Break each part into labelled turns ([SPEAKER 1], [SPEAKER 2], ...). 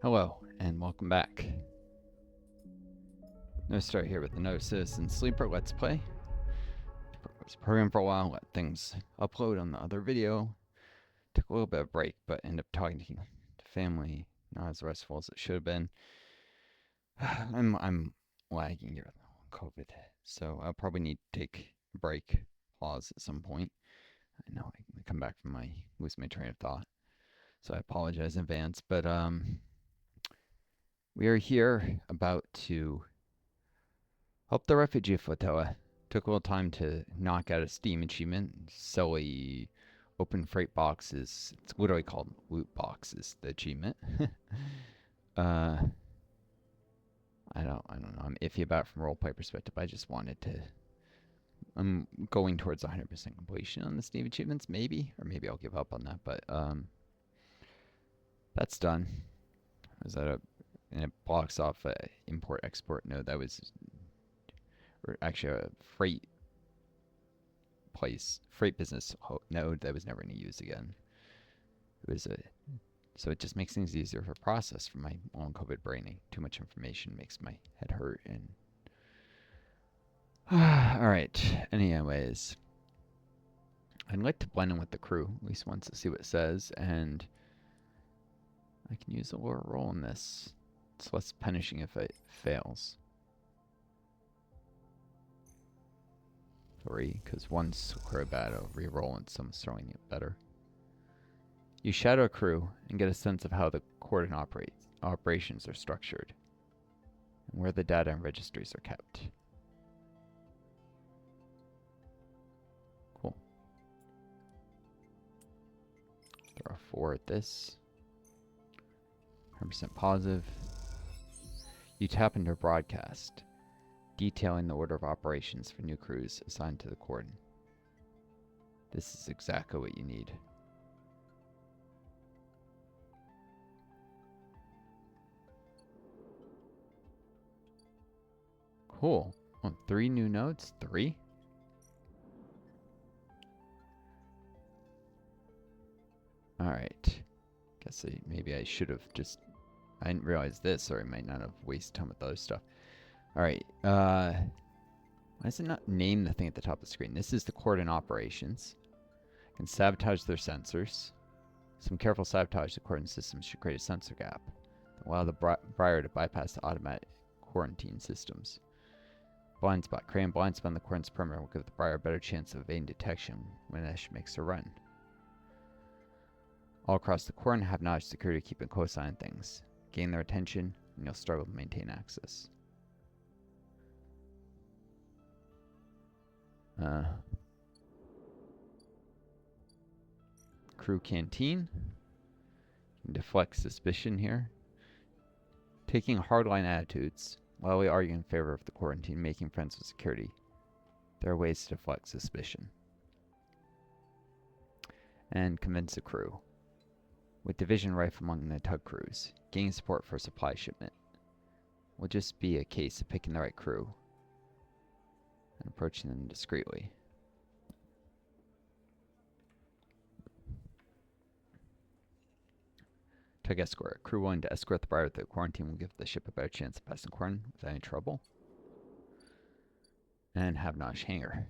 [SPEAKER 1] Hello, and welcome back. Northstar here with another Citizen Sleeper Let's Play. Was programmed for a while, let things upload on the other video. Took a little bit of break, but ended up talking to family, not as restful as it should have been. I'm lagging here with COVID, so I'll probably need to take a break, pause at some point. I know I come back from lose my train of thought, so I apologize in advance. But we are here about to help the Refugee flotilla. Took a little time to knock out a Steam achievement. Silly open freight boxes. It's literally called loot boxes, the achievement. uh, I don't know. I'm iffy about it from a roleplay perspective. I just wanted to. I'm going towards 100% completion on the Steam achievements, maybe, or maybe I'll give up on that. But that's done. Was that and it blocks off a import export node that was, or actually a freight business node that was never going to use again. So it just makes things easier for process for my long COVID braining. Too much information makes my head hurt. And all right. Anyways, I'd like to blend in with the crew at least once to see what it says, and I can use a lower roll in this. It's less punishing if it fails. 3, because one's crew bad, I'll re-roll and someone's throwing it better. You shadow a crew and get a sense of how the cordon operations are structured and where the data and registries are kept. Cool. Throw a 4 at this. 100% positive. You tap into a broadcast detailing the order of operations for new crews assigned to the cordon. This is exactly what you need. Cool. Oh, 3 new nodes? 3? Alright. Guess maybe I should have just... I didn't realize this, or I might not have wasted time with other stuff. Alright. Why does it not name the thing at the top of the screen? This is the cordon operations. Can sabotage their sensors. Some careful sabotage the cordon systems should create a sensor gap. Allow the briar to bypass the automatic quarantine systems. Blind spot. Creating blind spot on the cordon's perimeter will give the briar a better chance of evading detection when Ash makes a run. All across the cordon have knowledge security to keep a close eye on things. Gain their attention, and you'll struggle to maintain access. Crew canteen. Deflect suspicion here. Taking hardline attitudes, while we argue in favor of the quarantine, making friends with security. There are ways to deflect suspicion. And convince the crew. With division rife among the tug crews, gaining support for a supply shipment will just be a case of picking the right crew and approaching them discreetly. Tug escort. Crew willing to escort the briar through the quarantine will give the ship a better chance of passing quarantine without any trouble. And have Nosh hanger.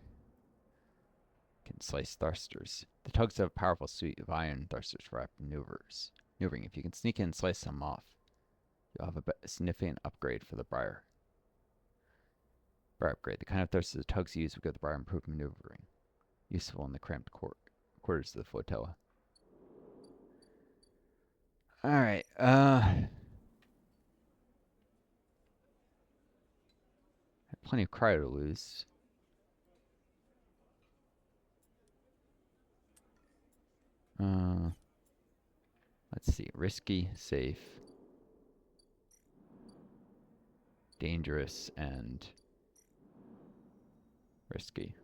[SPEAKER 1] Can slice thrusters. The tugs have a powerful suite of iron thrusters for rapid maneuvering. If you can sneak in and slice some off, you'll have a significant upgrade for the briar. Briar upgrade. The kind of thrusters the tugs use will give the briar improved maneuvering. Useful in the cramped quarters of the flotilla. Alright, I have plenty of cryo to lose. Let's see. Risky, safe, dangerous, and risky.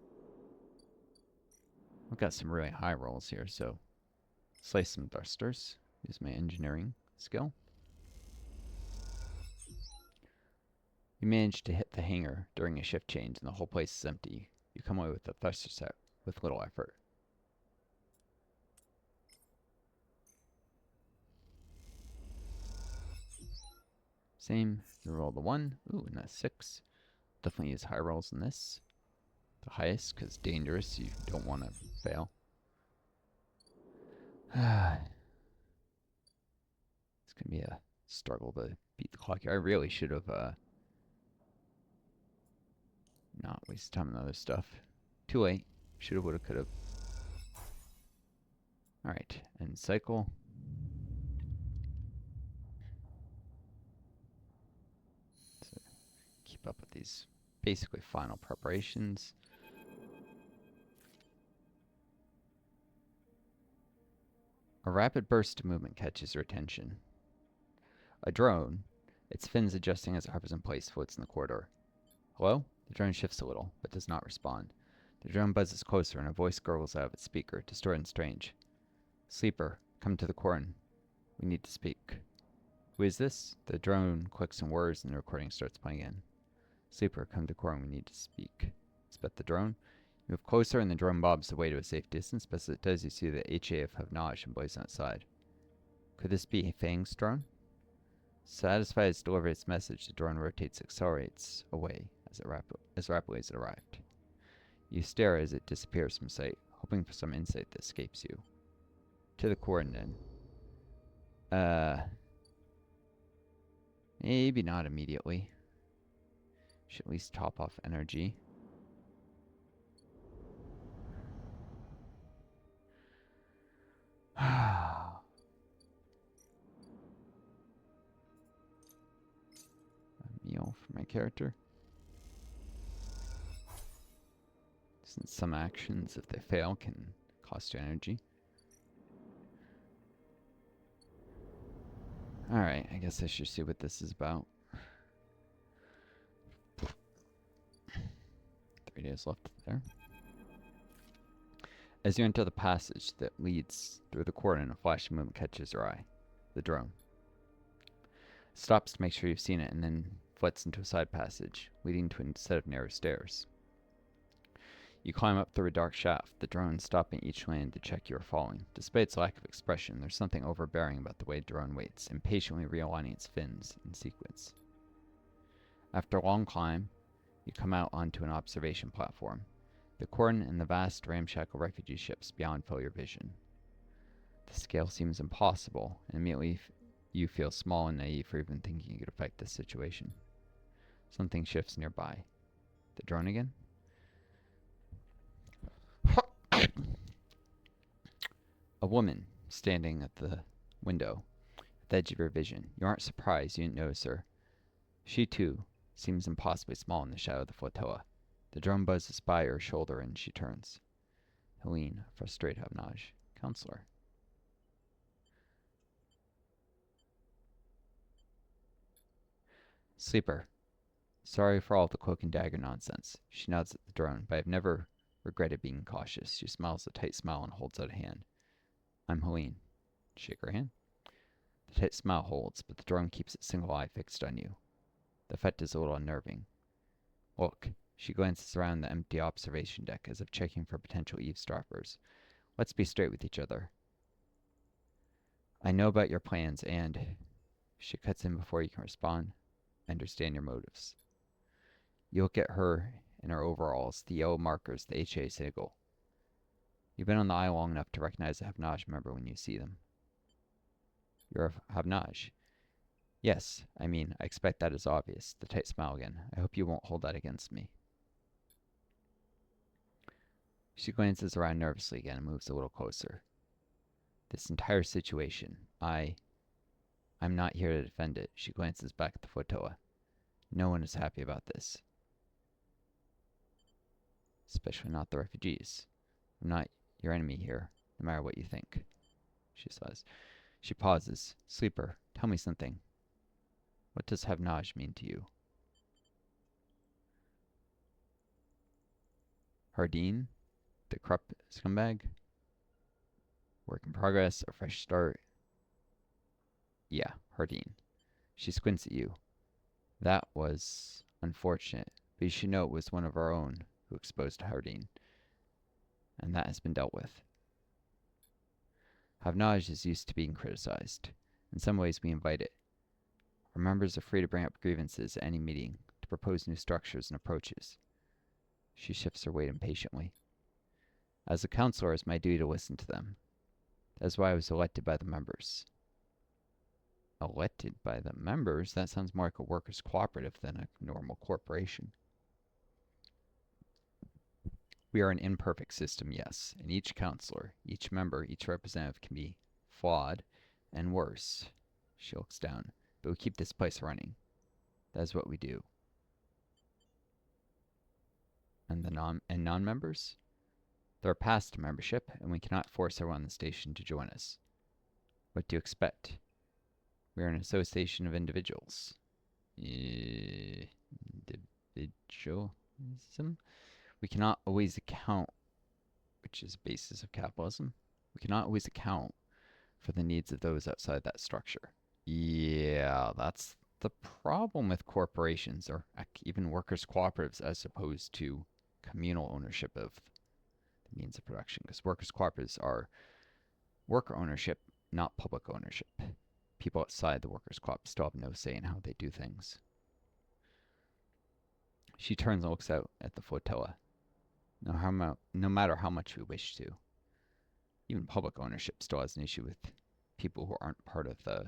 [SPEAKER 1] I've got some really high rolls here, so slice some thrusters. Use my engineering skill. You manage to hit the hangar during a shift change and the whole place is empty. You come away with a thruster set with little effort. Same. You roll the 1. Ooh, and that's 6. Definitely use high rolls in this. The highest, because dangerous. You don't want to fail. It's going to be a struggle to beat the clock here. I really should have not wasted time on other stuff. Too late. Should have, would have, could have. Alright, end cycle. So keep up with these basically final preparations. A rapid burst of movement catches your attention. A drone, its fins adjusting as it hovers in place, floats in the corridor. Hello? The drone shifts a little, but does not respond. The drone buzzes closer, and a voice gurgles out of its speaker, distorted and strange. Sleeper, come to the cordon. We need to speak. Who is this? The drone clicks and whirs, and the recording starts playing again. Sleeper, come to cordon. We need to speak. Spit the drone. You move closer, and the drone bobs away to a safe distance, but as it does, you see the HA of Havnaj emblazoned outside. Could this be Fang's drone? Satisfied it's delivered its message, the drone rotates, accelerates away as rapidly as it arrived. You stare as it disappears from sight, hoping for some insight that escapes you. To the cordon, then. Maybe not immediately. Should at least top off energy. A meal for my character. Since some actions, if they fail, can cost you energy. Alright, I guess I should see what this is about. 3 days left there. As you enter the passage that leads through the cordon, a flash of movement catches your eye. The drone stops to make sure you've seen it, and then flits into a side passage, leading to a set of narrow stairs. You climb up through a dark shaft, the drone stopping each lane to check you are falling. Despite its lack of expression, there's something overbearing about the way the drone waits, impatiently realigning its fins in sequence. After a long climb, you come out onto an observation platform. The cordon and the vast ramshackle refugee ships beyond fill your vision. The scale seems impossible, and immediately you feel small and naive for even thinking you could affect this situation. Something shifts nearby. The drone again? A woman standing at the window, at the edge of your vision. You aren't surprised you didn't notice her. She, too, seems impossibly small in the shadow of the flotilla. The drone buzzes by her shoulder, and she turns. Helene, frustrated Havnaj. Counselor. Sleeper. Sorry for all the cloak and dagger nonsense. She nods at the drone, but I've never regretted being cautious. She smiles a tight smile and holds out a hand. I'm Helene. Shake her hand. The tight smile holds, but the drone keeps its single eye fixed on you. The effect is a little unnerving. Look. She glances around the empty observation deck as if checking for potential eavesdroppers. Let's be straight with each other. I know about your plans and... She cuts in before you can respond. I understand your motives. You look at her in her overalls, the yellow markers, the HA sigil. You've been on the isle long enough to recognize a Havnaj member when you see them. You're a Havnaj. Yes, I expect that is obvious. The tight smile again. I hope you won't hold that against me. She glances around nervously again and moves a little closer. This entire situation, I'm not here to defend it. She glances back at the flotilla. No one is happy about this. Especially not the refugees. I'm not your enemy here, no matter what you think, she says. She pauses. Sleeper, tell me something. What does Havnaj mean to you? Hardin? The corrupt scumbag? Work in progress, a fresh start. Yeah, Hardin. She squints at you. That was unfortunate, but you should know it was one of our own who exposed Hardin, and that has been dealt with. Havnaj is used to being criticized. In some ways we invite it. Our members are free to bring up grievances at any meeting, to propose new structures and approaches. She shifts her weight impatiently. As a counselor, it's my duty to listen to them. That's why I was elected by the members. Elected by the members? That sounds more like a workers' cooperative than a normal corporation. We are an imperfect system, yes, and each counselor, each member, each representative can be flawed and worse. She looks down. But we keep this place running. That is what we do. And the non-members? They're past membership, and we cannot force everyone on the station to join us. What do you expect? We are an association of individuals. Individualism? We cannot always account, which is the basis of capitalism. We cannot always account for the needs of those outside that structure. Yeah, that's the problem with corporations, or even workers' cooperatives, as opposed to communal ownership of the means of production. Because workers' cooperatives are worker ownership, not public ownership. People outside the workers' co-op still have no say in how they do things. She turns and looks out at the flotilla. No matter how much we wish to. Even public ownership still has an issue with people who aren't part of the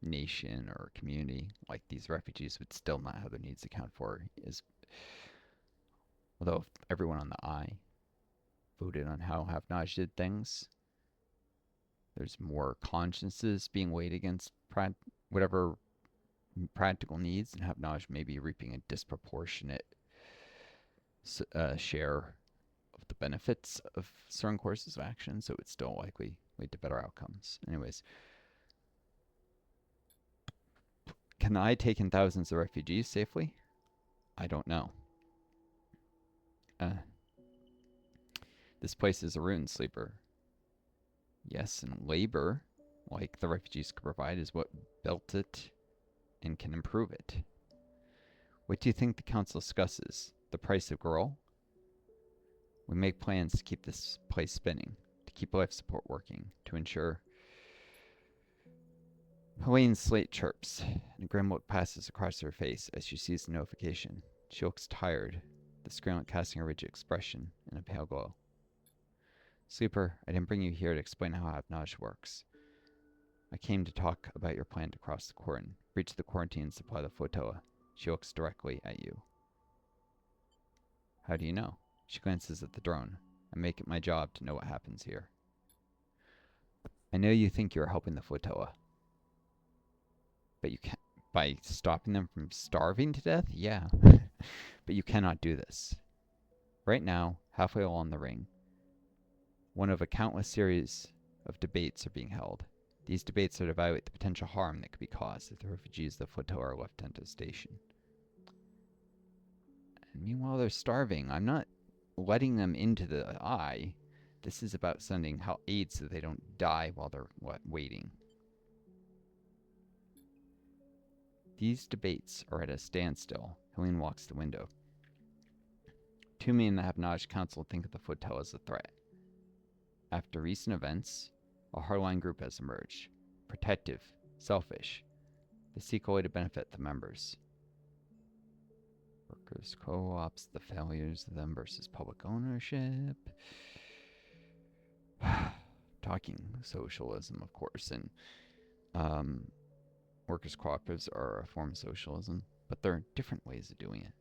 [SPEAKER 1] nation or community. Like these refugees would still not have their needs accounted for. Although if everyone on the I voted on how Have-Naj did things, there's more consciences being weighed against whatever practical needs, and Have-Naj may be reaping a disproportionate share of the benefits of certain courses of action, so it's still likely lead to better outcomes. Anyways, can I take in thousands of refugees safely? I don't know. This place is a ruin, Sleeper. Yes, and labor, like the refugees could provide, is what built it and can improve it. What do you think the council discusses? The price of girl? We make plans to keep this place spinning, to keep life support working, to ensure. Helene's slate chirps, and a grim look passes across her face as she sees the notification. She looks tired, the screen casting a rigid expression in a pale glow. Sleeper, I didn't bring you here to explain how Have-Naj works. I came to talk about your plan to cross the cordon, breach the quarantine, and supply the flotilla. She looks directly at you. How do you know? She glances at the drone. I make it my job to know what happens here. I know you think you are helping the flotilla. But you can't. By stopping them from starving to death? Yeah. But you cannot do this. Right now, halfway along the ring, one of a countless series of debates are being held. These debates are to evaluate the potential harm that could be caused if the refugees of the flotilla are left at the station. And meanwhile, they're starving. I'm not letting them into the eye. This is about sending aid so they don't die while they're waiting. These debates are at a standstill. Helene walks to the window. Too many in the Have-Naj Council think of the flotilla as a threat. After recent events, a hardline group has emerged. Protective, selfish. They seek a way to benefit the members. Workers' co-ops, the failures of them versus public ownership. Talking socialism, of course, and workers' cooperatives are a form of socialism, but there are different ways of doing it.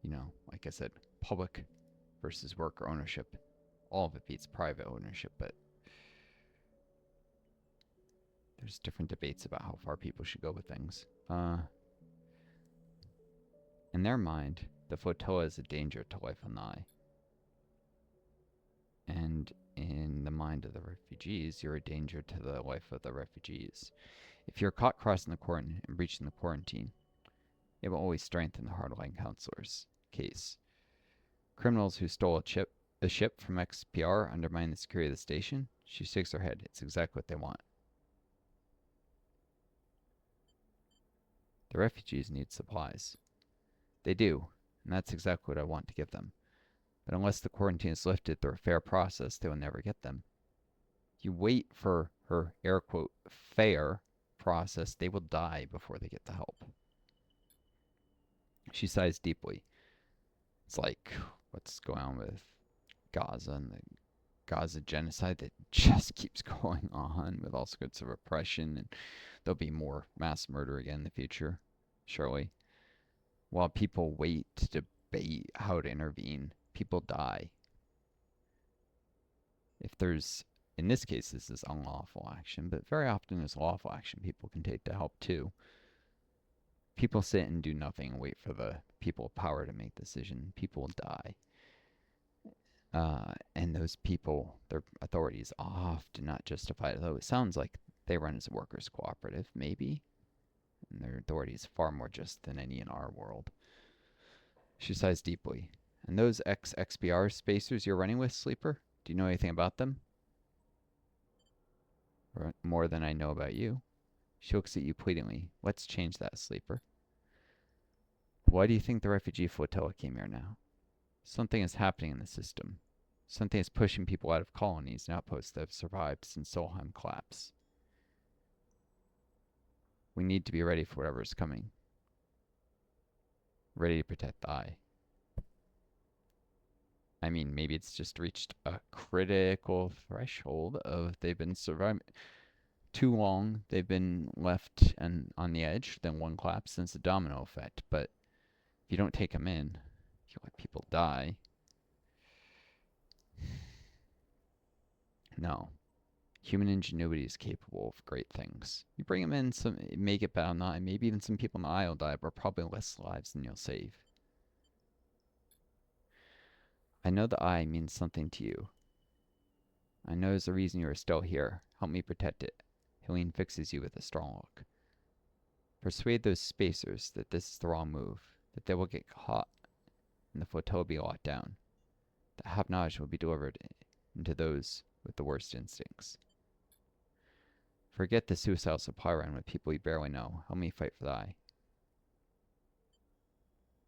[SPEAKER 1] You know, like I said, public versus worker ownership. All of it beats private ownership, but there's different debates about how far people should go with things. In their mind, the flotilla is a danger to life on the eye. And in the mind of the refugees, you're a danger to the life of the refugees. If you're caught crossing the cordon and breaching the quarantine, it will always strengthen the hardline counselor's case. Criminals who stole a ship from XPR undermine the security of the station. She shakes her head. It's exactly what they want. The refugees need supplies. They do, and that's exactly what I want to give them. But unless the quarantine is lifted through a fair process, they will never get them. You wait for her, air quote, fair process, they will die before they get the help. She sighs deeply. It's like what's going on with Gaza and the Gaza genocide that just keeps going on with all sorts of oppression, and there'll be more mass murder again in the future, surely. While people wait to debate how to intervene, people die. If there's, in this case, this is unlawful action, but very often there's lawful action people can take to help too. People sit and do nothing and wait for the people of power to make the decision. People die. And those people, their authorities often not justified, though it sounds like they run as a workers' cooperative, maybe. And their authority is far more just than any in our world. She sighs deeply. And those ex-XBR spacers you're running with, Sleeper? Do you know anything about them? Or more than I know about you. She looks at you pleadingly. Let's change that, Sleeper. Why do you think the refugee flotilla came here now? Something is happening in the system. Something is pushing people out of colonies and outposts that have survived since Solheim collapse. We need to be ready for whatever is coming. Ready to protect the eye. I mean, maybe it's just reached a critical threshold of they've been surviving too long. They've been left and on the edge. Then one collapse, then it's a domino effect. But if you don't take them in, if you let people die, no. Human ingenuity is capable of great things. You bring them in, some make it bad, not, and maybe even some people in the eye will die, but probably less lives than you'll save. I know the eye means something to you. I know there's a reason you are still here. Help me protect it. Helene fixes you with a strong look. Persuade those spacers that this is the wrong move, that they will get caught, and the flotilla will be locked down. That Hapnage will be delivered into those with the worst instincts. Forget the suicidal supply run with people you barely know. Help me fight for the eye.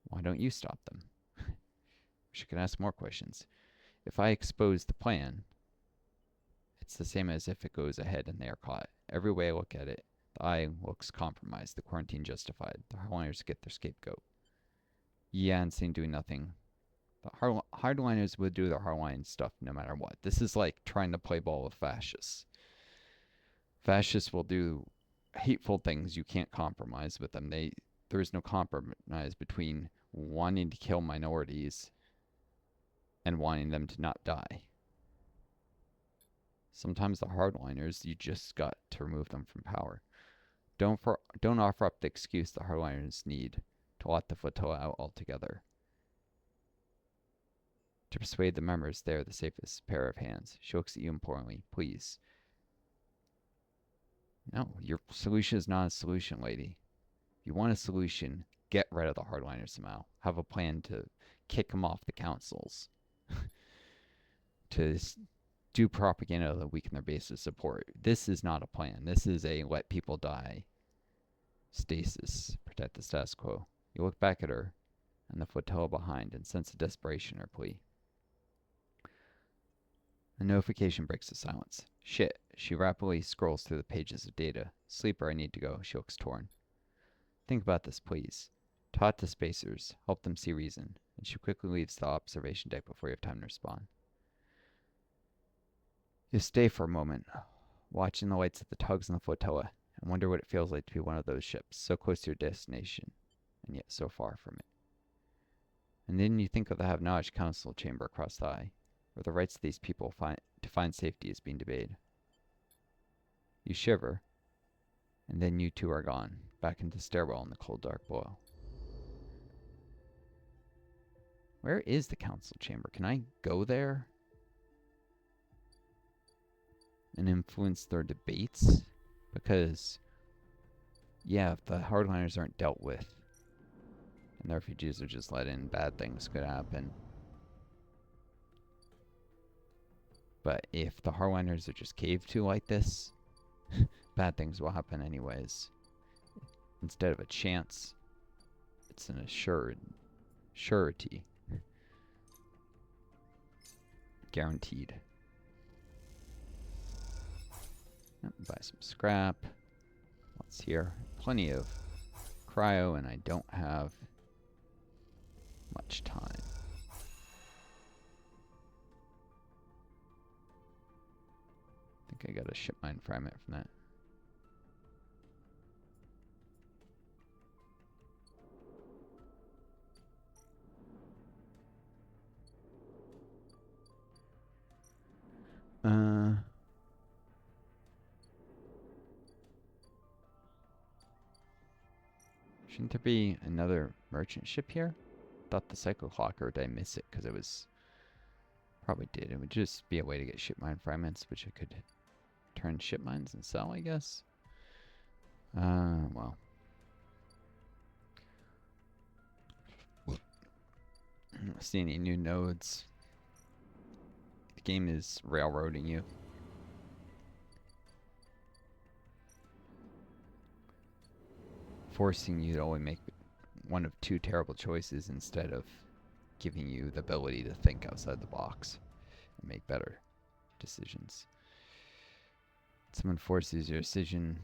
[SPEAKER 1] Why don't you stop them? She can ask more questions. If I expose the plan, it's the same as if it goes ahead and they are caught. Every way I look at it, the eye looks compromised, the quarantine justified. The hardliners get their scapegoat. Yeah, and seeing doing nothing. The hardliners would do their hardline stuff no matter what. This is like trying to play ball with fascists. Fascists will do hateful things. You can't compromise with them. There is no compromise between wanting to kill minorities and wanting them to not die. Sometimes the hardliners, you just got to remove them from power. Don't offer up the excuse the hardliners need to let the flotilla out altogether. To persuade the members they're the safest pair of hands. She looks at you importantly. Please. No, your solution is not a solution, lady. If you want a solution, get rid of the hardliners somehow. Have a plan to kick them off the councils. To do propaganda that weaken their base of support. This is not a plan. This is a let people die. Stasis. Protect the status quo. You look back at her and the flotilla behind and sense a desperation in her plea. A notification breaks the silence. Shit. She rapidly scrolls through the pages of data. Sleeper, I need to go. She looks torn. Think about this, please. Talk to spacers. Help them see reason. And she quickly leaves the observation deck before you have time to respond. You stay for a moment, watching the lights of the tugs in the flotilla, and wonder what it feels like to be one of those ships, so close to your destination, and yet so far from it. And then you think of the Have-Naj Council chamber across the eye, where the rights of these people to find safety is being debated. You shiver, and then you too are gone, back into the stairwell in the cold dark below. Where is the council chamber? Can I go there and influence their debates? Because, yeah, if the hardliners aren't dealt with and the refugees are just let in, bad things could happen. But if the hardliners are just caved to like this, bad things will happen anyways. Instead of a chance, it's an surety. Guaranteed. Buy some scrap. It's here. Plenty of cryo, and I don't have much time. I think I got a ship mine fragment from that. Shouldn't there be another merchant ship here? Thought the cycle clock, or did I miss it? Because it was... Probably did. It would just be a way to get ship mine fragments, which I could turn ship mines and sell, I guess. Well. I don't see any new nodes. The game is railroading you. Forcing you to only make one of two terrible choices instead of giving you the ability to think outside the box and make better decisions. Someone forces your decision,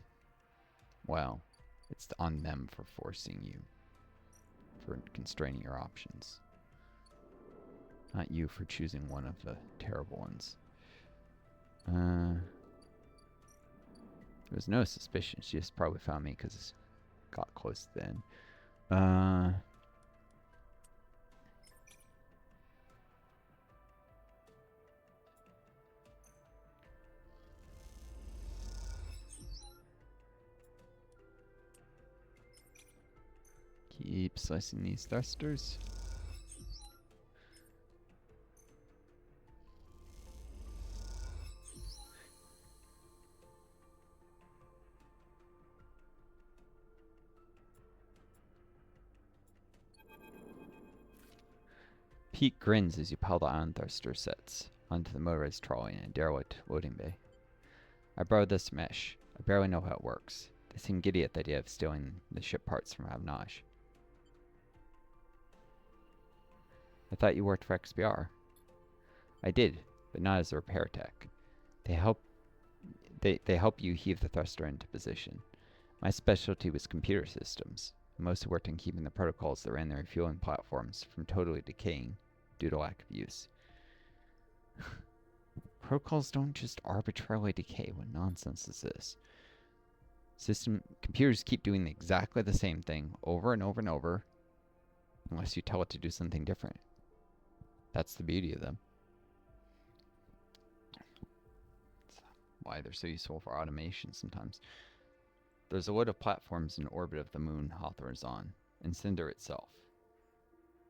[SPEAKER 1] well, it's on them for forcing you, for constraining your options. Not you for choosing one of the terrible ones. There was no suspicion. She just probably found me because it got close then. Keep slicing these thrusters. Pete grins as you pile the ion thruster sets onto the motorized trolley in a derelict loading bay. I borrowed this mesh. I barely know how it works. They seem giddy at the idea of stealing the ship parts from Avnaj. I thought you worked for XBR. I did, but not as a repair tech. They help you heave the thruster into position. My specialty was computer systems. I mostly worked on keeping the protocols that ran the refueling platforms from totally decaying due to lack of use. Protocols don't just arbitrarily decay. What nonsense is this? Computers keep doing exactly the same thing over and over and over unless you tell it to do something different. That's the beauty of them. That's why they're so useful for automation sometimes. There's a load of platforms in orbit of the moon Hawthorne's on, and Cinder itself.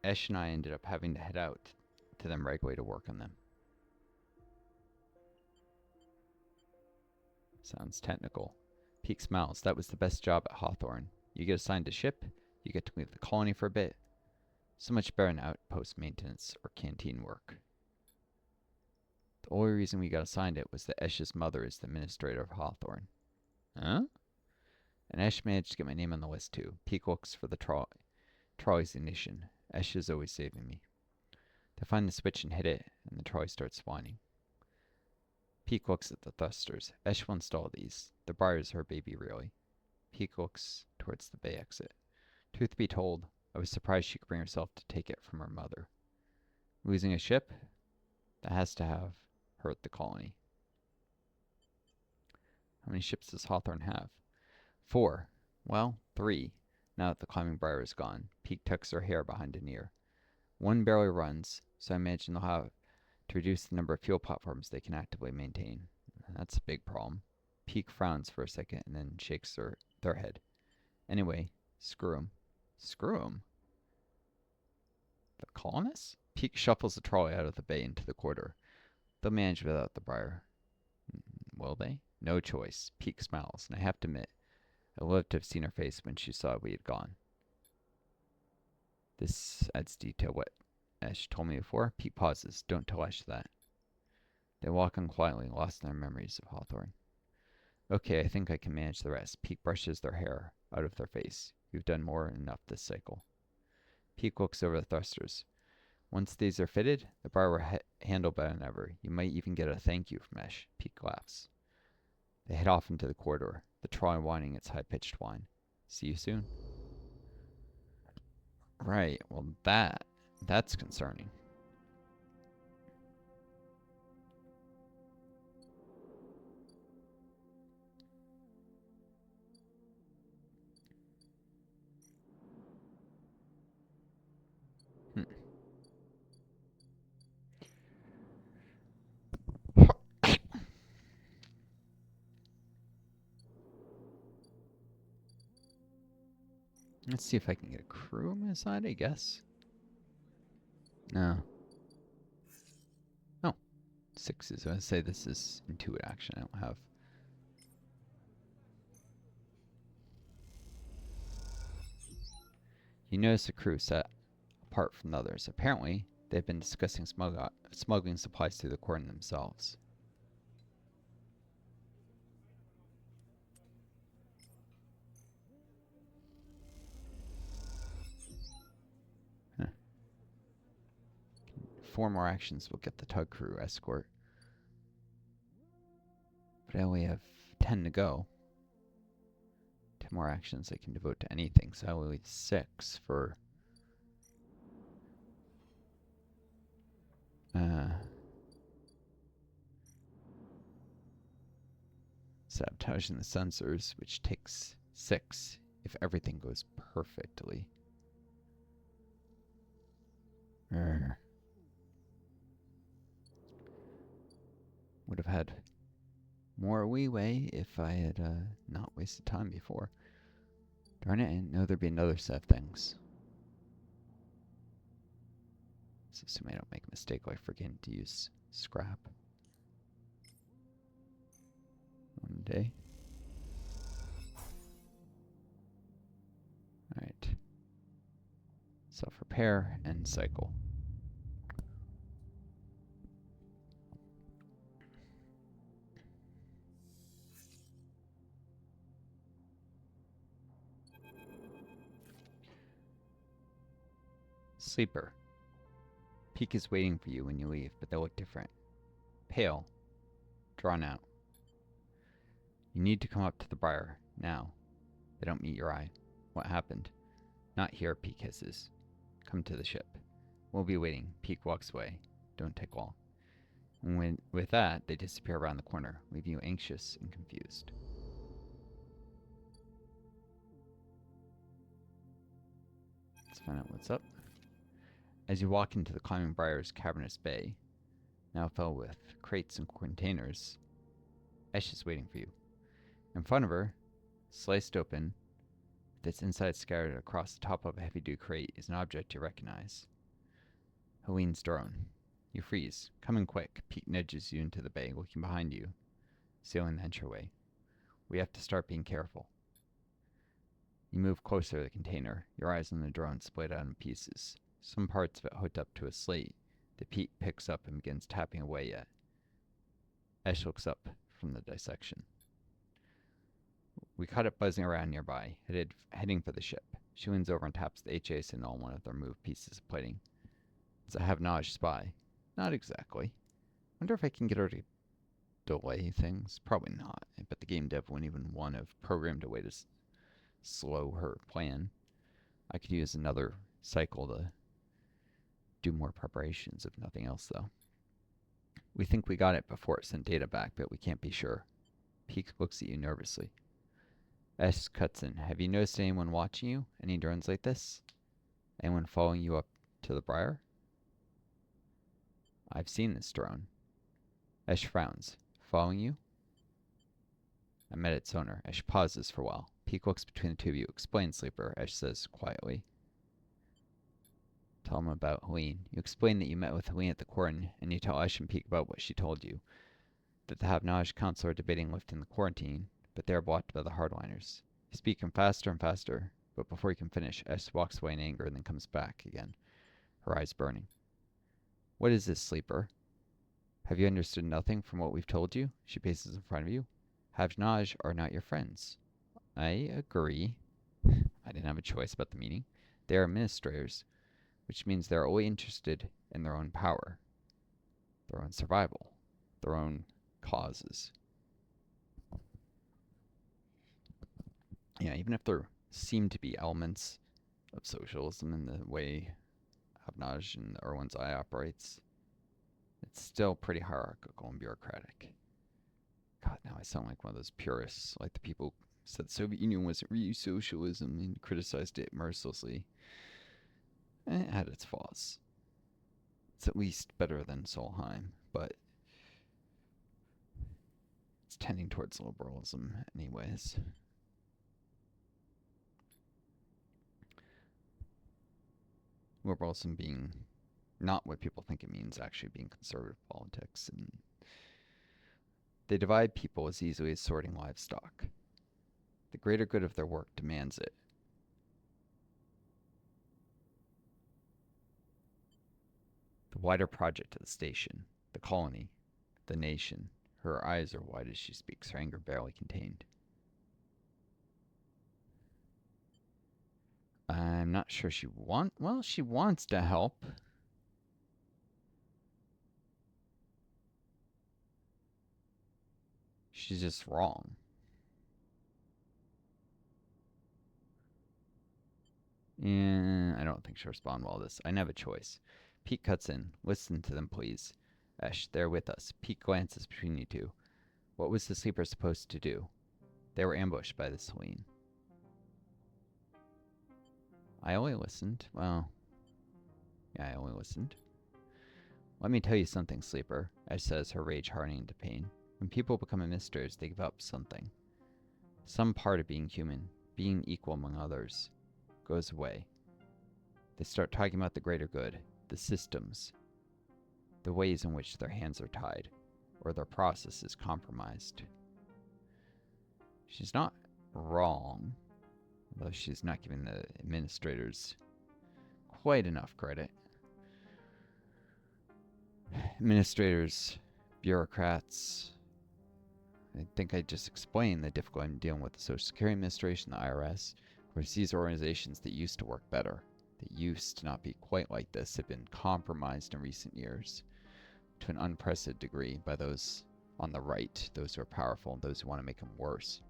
[SPEAKER 1] Esh and I ended up having to head out to them regularly to work on them. Sounds technical. Peak smiles. That was the best job at Hawthorne. You get assigned a ship, you get to leave the colony for a bit. So much better than outpost maintenance or canteen work. The only reason we got assigned it was that Esh's mother is the administrator of Hawthorne. Huh? And Esh managed to get my name on the list too. Peak looks for the trolley's ignition. Esh is always saving me. They find the switch and hit it, and the trolley starts whining. Peak looks at the thrusters. Esh will install these. The bar is her baby, really. Peak looks towards the bay exit. Truth be told, I was surprised she could bring herself to take it from her mother. Losing a ship? That has to have hurt the colony. How many ships does Hawthorne have? 4. Well, 3. Now that the climbing briar is gone, Peak tucks her hair behind an ear. 1 barely runs, so I imagine they'll have to reduce the number of fuel platforms they can actively maintain. That's a big problem. Peak frowns for a second and then shakes their head. Anyway, screw 'em. Screw 'em? The colonists? Peak shuffles the trolley out of the bay into the corridor. They'll manage without the briar. Will they? No choice. Peak smiles, and I have to admit, I would love to have seen her face when she saw we had gone. This adds detail what Ash told me before. Peak pauses. Don't tell Ash that. They walk on quietly, lost in their memories of Hawthorne. Okay, I think I can manage the rest. Peak brushes their hair out of their face. You've done more than enough this cycle. Peak looks over the thrusters. Once these are fitted, the bar will handle better than ever. You might even get a thank you from Ash. Peak laughs. They head off into the corridor, the trolley whining its high-pitched whine. See you soon. Right, well that's concerning. Hmm. Let's see if I can get a crew on my side, I guess. No. Oh, 6s. I would say this is intuit action. I don't have. You notice the crew set apart from the others. Apparently, they've been discussing smuggling supplies through the cordon themselves. Huh. 4 more actions will get the tug crew escort. But I only have 10 to go. 10 more actions I can devote to anything, so I will need 6 for sabotaging the sensors, which takes 6 if everything goes perfectly. Would have had more leeway if I had not wasted time before. Darn it, I didn't know there'd be another set of things. So assuming I don't make a mistake like forgetting to use scrap. One day. Alright. Self-repair and cycle. Sleeper. Peak is waiting for you when you leave, but they look different. Pale. Drawn out. You need to come up to the briar, now. They don't meet your eye. What happened? Not here, Peak hisses. Come to the ship. We'll be waiting. Peak walks away. Don't take long. And with that, they disappear around the corner, leaving you anxious and confused. Let's find out what's up. As you walk into the Climbing Briar's cavernous bay, now filled with crates and containers, Esh is waiting for you. In front of her, sliced open, with its inside scattered across the top of a heavy-duty crate, is an object you recognize. Helene's drone. You freeze. Coming quick. Pete nudges you into the bay, looking behind you, sealing the entryway. We have to start being careful. You move closer to the container, your eyes on the drone split out in pieces. Some parts of it hooked up to a slate that Pete picks up and begins tapping away at. Esh looks up from the dissection. We caught it buzzing around nearby, heading for the ship. She leans over and taps the HA signal on one of the removed pieces of plating. Does it have Naj spy? Not exactly. Wonder if I can get her to delay things? Probably not. But the game dev wouldn't even want to have programmed a way to slow her plan. I could use another cycle to do more preparations, if nothing else, though. We think we got it before it sent data back, but we can't be sure. Peek looks at you nervously. S cuts in. Have you noticed anyone watching you? Any drones like this? Anyone following you up to the briar? I've seen this drone. Esh frowns. Following you? I met its owner. Esh pauses for a while. Peek looks between the two of you. Explain, Sleeper, Esh says quietly. Tell him about Helene. You explain that you met with Helene at the cordon, and you tell Esh and Peek about what she told you. That the Have-Naj Council are debating lifting the quarantine, but they are blocked by the hardliners. You speak him faster and faster, but before you can finish, Esh walks away in anger and then comes back again, her eyes burning. What is this, Sleeper? Have you understood nothing from what we've told you? She paces in front of you. Have-Naj are not your friends. I agree. I didn't have a choice about the meaning. They are administrators, which means they're only interested in their own power, their own survival, their own causes. Yeah, even if there seem to be elements of socialism in the way Habnaj and Erwin's eye operates, it's still pretty hierarchical and bureaucratic. God, now I sound like one of those purists, like the people who said the Soviet Union wasn't really socialism and criticized it mercilessly. It had its flaws. It's at least better than Solheim, but it's tending towards liberalism anyways. Liberalism being not what people think it means, actually being conservative politics, and they divide people as easily as sorting livestock. The greater good of their work demands it. The wider project of the station, the colony, the nation. Her eyes are wide as she speaks, her anger barely contained. I'm not sure she wants to help. She's just wrong. And I don't think she'll respond well to this. I have a choice. Pete cuts in. Listen to them, please. Esh, they're with us. Pete glances between you two. What was the sleeper supposed to do? They were ambushed by the Celine. I only listened. Well, yeah, I only listened. Let me tell you something, sleeper, Esh says, her rage hardening into pain. When people become administrators, they give up something. Some part of being human, being equal among others, goes away. They start talking about the greater good, the systems, the ways in which their hands are tied, or their process is compromised. She's not wrong, though she's not giving the administrators quite enough credit. Administrators, bureaucrats. I think I just explained the difficulty in dealing with the Social Security Administration, the IRS, whereas these organizations that used to work better, that used to not be quite like this, have been compromised in recent years to an unprecedented degree by those on the right, those who are powerful, and those who want to make them worse.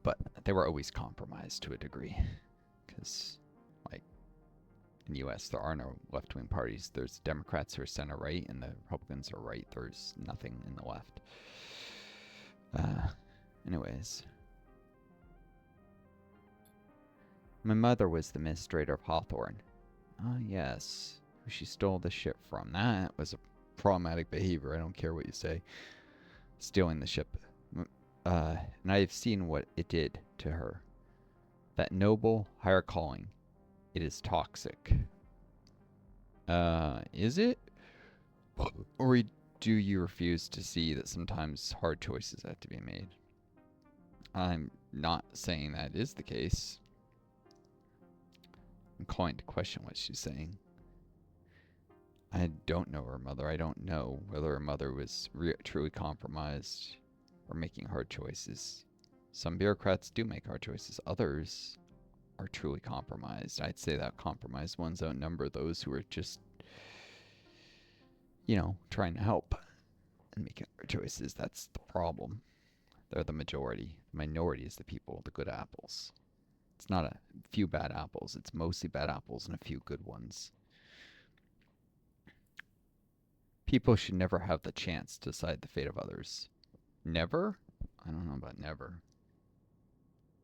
[SPEAKER 1] But they were always compromised to a degree, because, like, in the U.S., there are no left-wing parties. There's Democrats who are center-right, and the Republicans are right. There's nothing in the left. Anyways. My mother was the administrator of Hawthorne. Ah, yes. Who she stole the ship from. That was a problematic behavior. I don't care what you say. Stealing the ship. And I have seen what it did to her. That noble, higher calling. It is toxic. Is it? Or do you refuse to see that sometimes hard choices have to be made? I'm not saying that is the case. I'm calling to question what she's saying. I don't know her mother. I don't know whether her mother was truly compromised or making hard choices. Some bureaucrats do make hard choices. Others are truly compromised. I'd say that compromised ones outnumber those who are just, trying to help and making hard choices. That's the problem. They're the majority. The minority is the people, the good apples. It's not a few bad apples. It's mostly bad apples and a few good ones. People should never have the chance to decide the fate of others. Never? I don't know about never.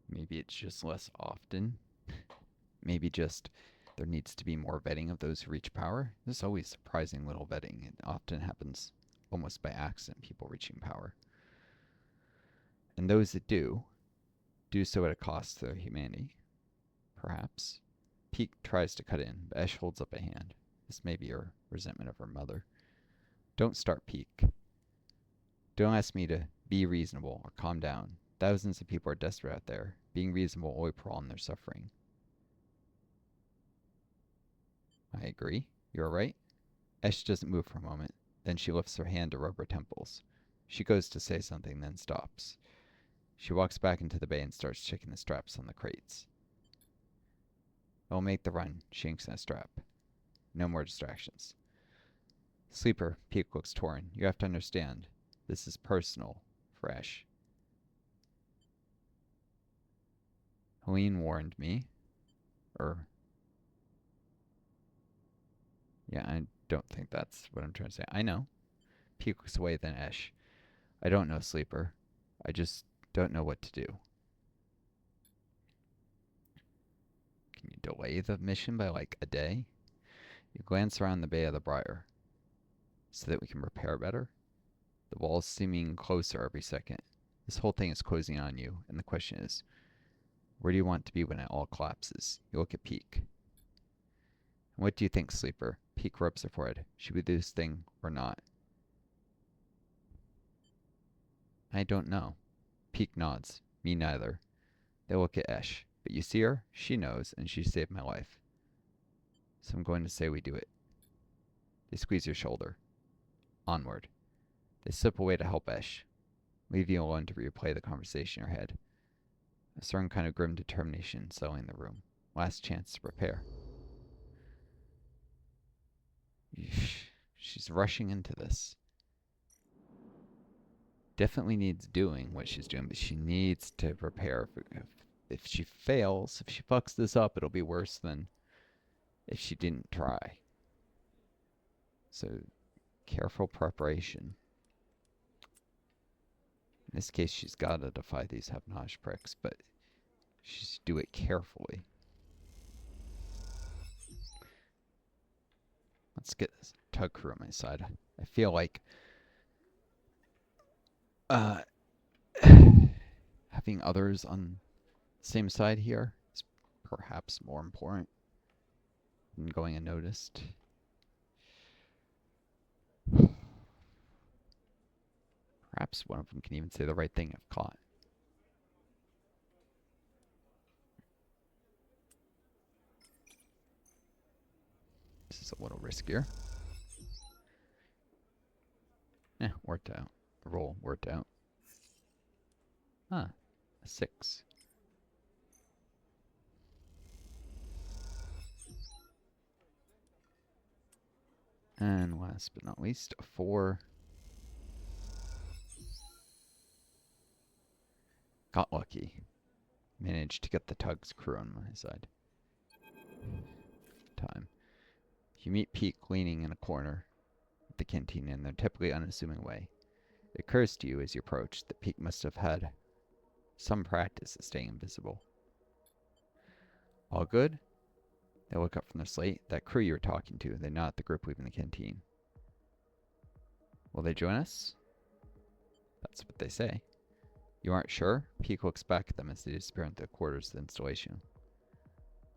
[SPEAKER 1] Maybe it's just less often. Maybe just there needs to be more vetting of those who reach power. There's always surprising little vetting. It often happens almost by accident, people reaching power. And those that do so at a cost to their humanity. Perhaps. Peak tries to cut in, but Esh holds up a hand. This may be her resentment of her mother. Don't start, Peak. Don't ask me to be reasonable or calm down. Thousands of people are desperate out there. Being reasonable will only prolong their suffering. I agree. You're right. Esh doesn't move for a moment. Then she lifts her hand to rub her temples. She goes to say something, then stops. She walks back into the bay and starts checking the straps on the crates. I'll make the run. She yanks on a strap. No more distractions. Sleeper, Peak looks torn. You have to understand. This is personal, fresh. Helene warned me. Yeah, I don't think that's what I'm trying to say. I know. Peek looks away, then Esh. I don't know, Sleeper. I just don't know what to do. Can you delay the mission by like a day? You glance around the Bay of the Briar so that we can repair better. The wall's seeming closer every second. This whole thing is closing on you, and the question is, where do you want to be when it all collapses? You look at Peek. What do you think, Sleeper? Peek rubs her forehead. Should we do this thing or not? I don't know. Peek nods. Me neither. They look at Esh. But you see her? She knows, and she saved my life. So I'm going to say we do it. They squeeze your shoulder. Onward. They slip away to help Esh, leave you alone to replay the conversation in your head. A certain kind of grim determination settling the room. Last chance to prepare. She's rushing into this. Definitely needs doing what she's doing, but she needs to prepare. If she fails, if she fucks this up, it'll be worse than if she didn't try. So, careful preparation. In this case, she's got to defy these have-nosh pricks, but she's do it carefully. Let's get this tug crew on my side. I feel like having others on the same side here is perhaps more important than going unnoticed. Perhaps one of them can even say the right thing if caught. This is a little riskier. Worked out. The roll worked out. A 6. And last but not least, a 4. Got lucky. Managed to get the tug's crew on my side. Time. You meet Peek leaning in a corner of the canteen in their typically unassuming way. It occurs to you as you approach that Peek must have had some practice at staying invisible. All good? They look up from their slate. That crew you were talking to, they nod at the group leaving the canteen. Will they join us? That's what they say. You aren't sure? Peek looks back at them as they disappear into the quarters of the installation.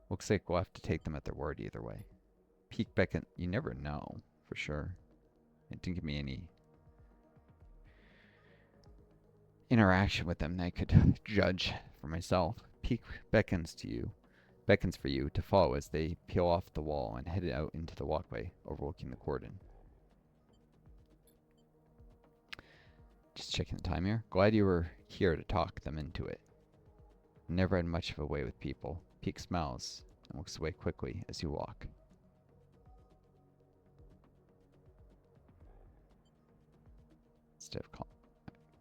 [SPEAKER 1] Looks like we'll have to take them at their word either way. Peek beckon. You never know, for sure. It didn't give me any interaction with them that I could judge for myself. Peek beckons for you to follow as they peel off the wall and head out into the walkway overlooking the cordon. Just checking the time here. Glad you were here to talk them into it. Never had much of a way with people. Peek smiles and looks away quickly as you walk.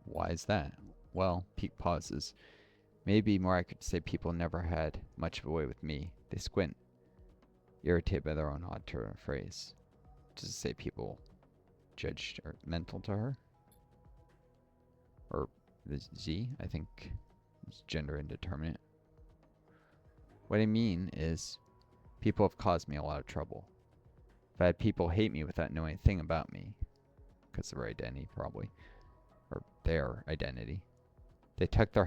[SPEAKER 1] Why is that? Well, Peek pauses. Maybe more accurate to say people never had much of a way with me. They squint, irritated by their own odd turn of phrase. Does it say people judged or mental to her? Or the Z, I think, is gender indeterminate. What I mean is, people have caused me a lot of trouble. I've had people hate me without knowing a thing about me. Because of their identity, probably. Or their identity. They tuck their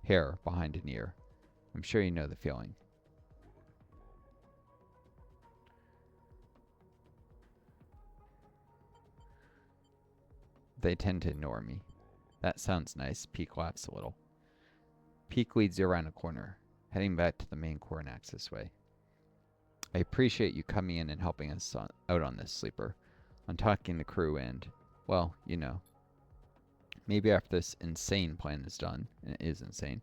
[SPEAKER 1] hair behind an ear. I'm sure you know the feeling. They tend to ignore me. That sounds nice. Peek laughs a little. Peek leads you around a corner, heading back to the main core access way. I appreciate you coming in and helping us out on this, Sleeper. I'm talking to crew and, well, you know. Maybe after this insane plan is done, and it is insane,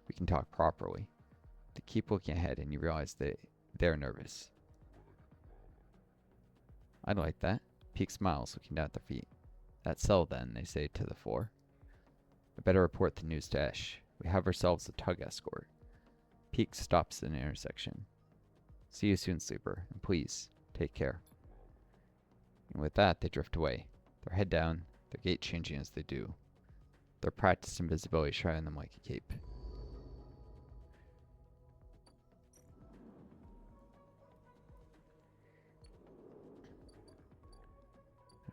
[SPEAKER 1] we can talk properly. They keep looking ahead and you realize that they're nervous. I'd like that. Peek smiles, looking down at their feet. That's so then, they say to the 4. I better report the news to Esh. We have ourselves a tug escort. Peak stops at an intersection. See you soon, sleeper, and please, take care. And with that, they drift away, their head down, their gait changing as they do. Their practiced invisibility shrouding them like a cape.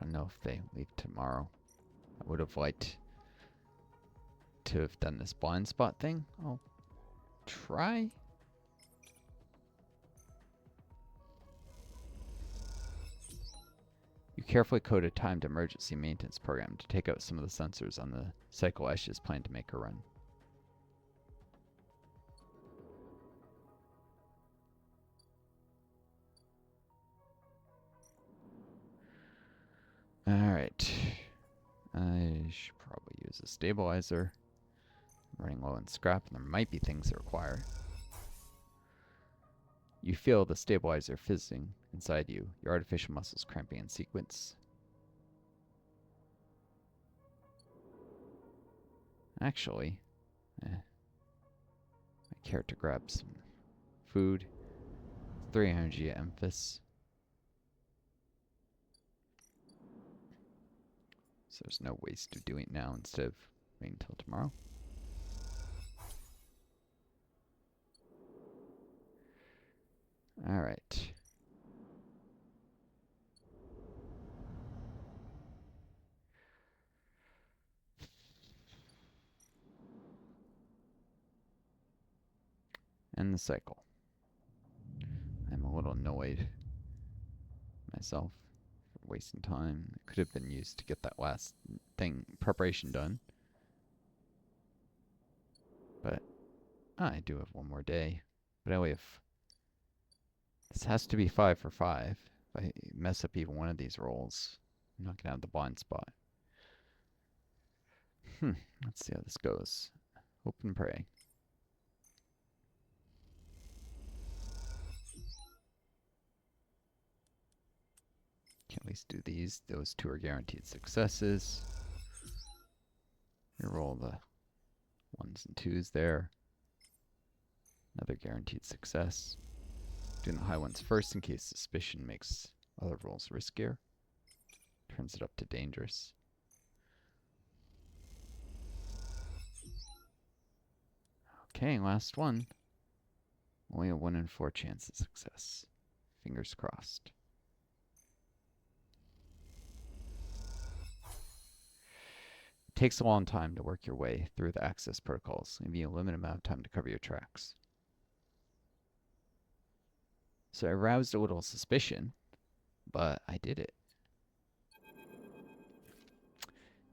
[SPEAKER 1] I don't know if they leave tomorrow. I would have liked to have done this blind spot thing. I'll try. You carefully code a timed emergency maintenance program to take out some of the sensors on the cycle Ash is planning to make her run. Alright. I should probably use a stabilizer. I'm running low on scrap, and there might be things that require. You feel the stabilizer fizzing inside you, your artificial muscles cramping in sequence. Actually, my character grabs some food. 3 energy at Memphis. So there's no waste of doing it now instead of waiting until tomorrow. Alright. End the cycle. I'm a little annoyed myself for wasting time. It could have been used to get that last thing, preparation done. But I do have one more day. But anyway, if this has to be 5 for 5. If I mess up even one of these rolls, I'm not gonna have the blind spot. Let's see how this goes. Hope and pray. Can at least do these. Those 2 are guaranteed successes. Reroll the 1s and 2s there. Another guaranteed success. Doing the high ones first in case suspicion makes other rolls riskier. Turns it up to dangerous. Okay, last one. Only a 1 in 4 chance of success. Fingers crossed. It takes a long time to work your way through the access protocols, leaving you a limited amount of time to cover your tracks. So I aroused a little suspicion, but I did it.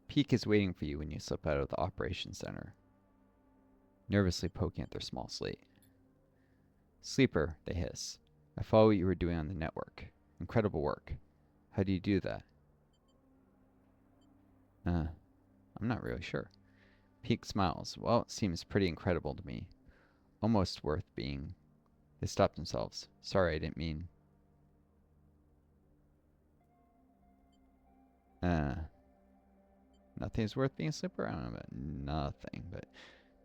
[SPEAKER 1] Peak is waiting for you when you slip out of the operations center, nervously poking at their small slate. Sleeper, they hiss. I follow what you were doing on the network. Incredible work. How do you do that? I'm not really sure. Peak smiles. Well, it seems pretty incredible to me. Almost worth being. They stopped themselves. Sorry, I didn't mean. Nothing is worth being a sleeper? I don't know about nothing, but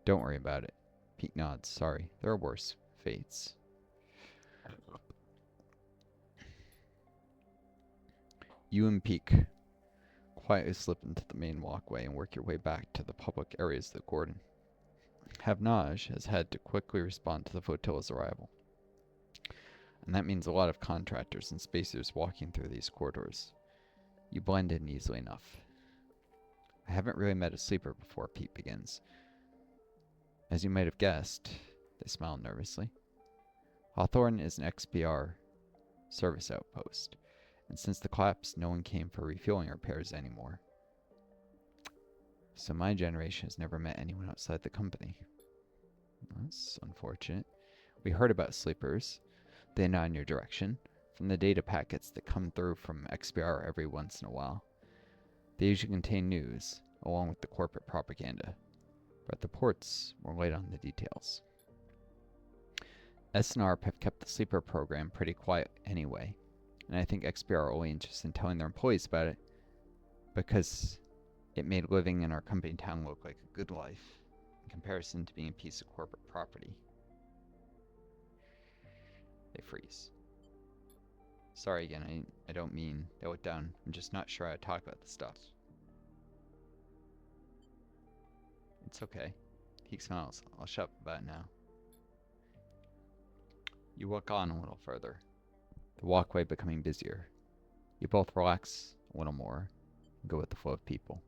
[SPEAKER 1] don't worry about it. Peak nods. Sorry, there are worse fates. You and Peak quietly slip into the main walkway and work your way back to the public areas of the cordon. Havnaj has had to quickly respond to the flotilla's arrival. And that means a lot of contractors and spacers walking through these corridors. You blend in easily enough. I haven't really met a sleeper before, Pete begins. As you might have guessed, they smile nervously. Hawthorne is an XPR service outpost, and since the collapse, no one came for refueling repairs anymore. So my generation has never met anyone outside the company. That's unfortunate. We heard about sleepers. They nod in your direction, from the data packets that come through from XPR every once in a while. They usually contain news, along with the corporate propaganda, but the ports were light on the details. SNRP have kept the sleeper program pretty quiet anyway, and I think XPR are only interested in telling their employees about it because it made living in our company town look like a good life in comparison to being a piece of corporate property. They freeze. Sorry again, I don't mean to go down. I'm just not sure how to talk about this stuff. It's okay. He smiles. I'll shut up about it now. You walk on a little further, the walkway becoming busier. You both relax a little more and go with the flow of people.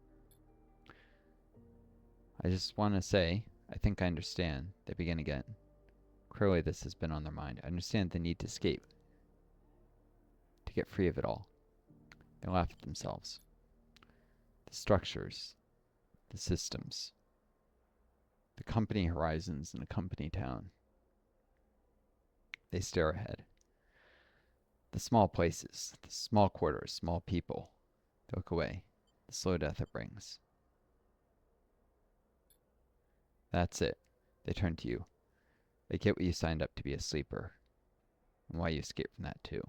[SPEAKER 1] I just want to say, I think I understand. They begin again. Clearly this has been on their mind. I understand the need to escape. To get free of it all. They laugh at themselves. The structures. The systems. The company horizons in a company town. They stare ahead. The small places, the small quarters, small people. They look away. The slow death it brings. That's it. They turn to you. They get what you signed up to be a sleeper. And why you escaped from that too.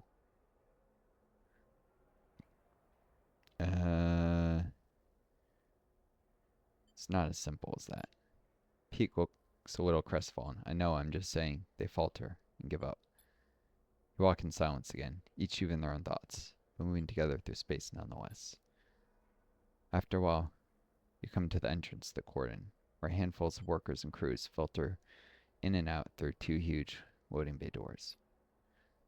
[SPEAKER 1] It's not as simple as that. Pete looks a little crestfallen. I know, I'm just saying. They falter and give up. You walk in silence again, each even their own thoughts, but moving together through space nonetheless. After a while, you come to the entrance to the cordon, where handfuls of workers and crews filter in and out through two huge loading bay doors.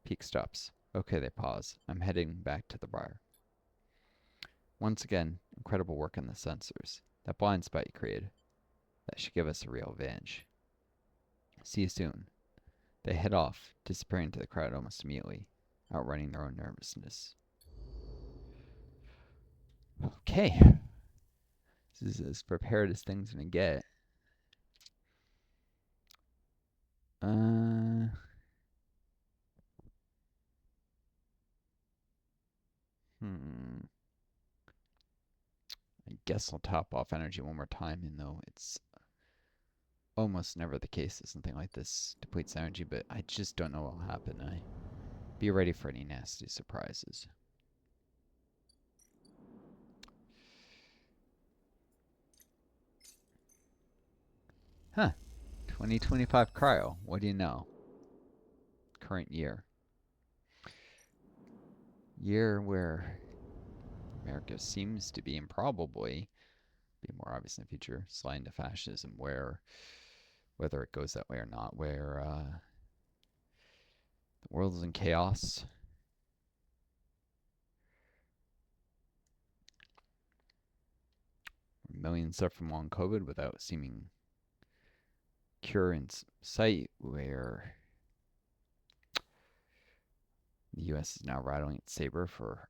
[SPEAKER 1] Peak stops. Okay, they pause. I'm heading back to the bar. Once again, incredible work on the sensors. That blind spot you created. That should give us a real advantage. See you soon. They head off, disappearing into the crowd almost immediately, outrunning their own nervousness. Okay. This is as prepared as things gonna get. I guess I'll top off energy one more time, even though it's almost never the case that something like this depletes energy, but I just don't know what will happen. Be ready for any nasty surprises. Huh. 2025 cryo. What do you know? Current year. Year where America seems to be improbably be more obvious in the future, slide into fascism, whether it goes that way or not, where the world is in chaos. Millions suffer from long COVID without seeming cure in sight, where the U.S. is now rattling its saber for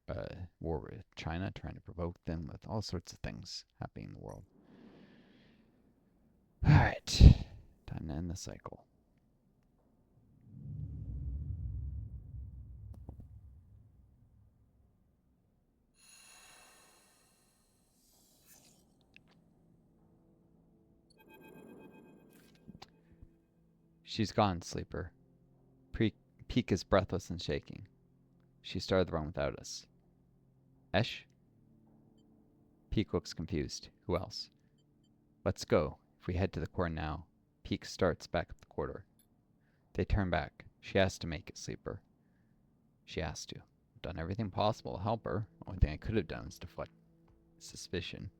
[SPEAKER 1] war with China, trying to provoke them with all sorts of things happening in the world. Alright, time to end the cycle. She's gone, sleeper. Peak is breathless and shaking. She started the run without us. Esh? Peak looks confused. Who else? Let's go. If we head to the core now, Peak starts back at the quarter. They turn back. She has to make it, sleeper. She has to. I've done everything possible to help her. The only thing I could have done is deflect suspicion.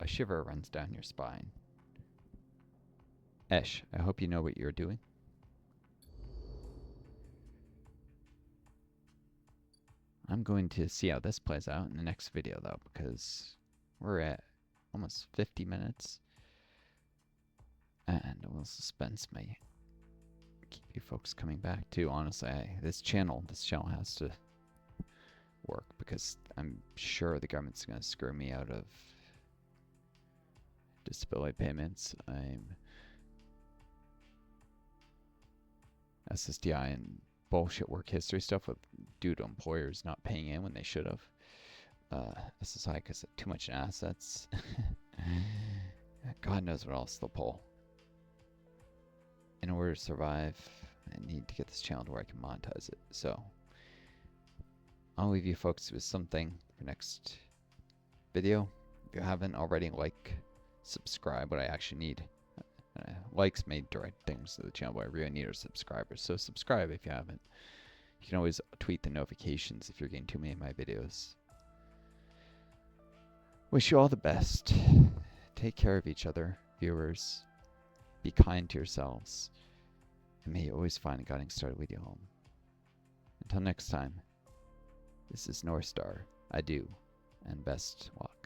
[SPEAKER 1] A shiver runs down your spine. Esh, I hope you know what you're doing. I'm going to see how this plays out in the next video, though, because we're at almost 50 minutes. And a little suspense may keep you folks coming back, too. Honestly, this channel has to work, because I'm sure the government's going to screw me out of disability payments. I'm SSDI and bullshit work history stuff with due to employers not paying in when they should have. SSI because of too much in assets. God knows what else they'll pull. In order to survive, I need to get this channel to where I can monetize it. So I'll leave you folks with something for next video. If you haven't already, like, subscribe, what I actually need. likes may direct things to the channel, but I really need our subscribers. So subscribe if you haven't. You can always tweet the notifications if you're getting too many of my videos. Wish you all the best. Take care of each other, viewers. Be kind to yourselves. And may you always find a guiding star to lead you home. Until next time, this is Northstar. Adieu, and best luck.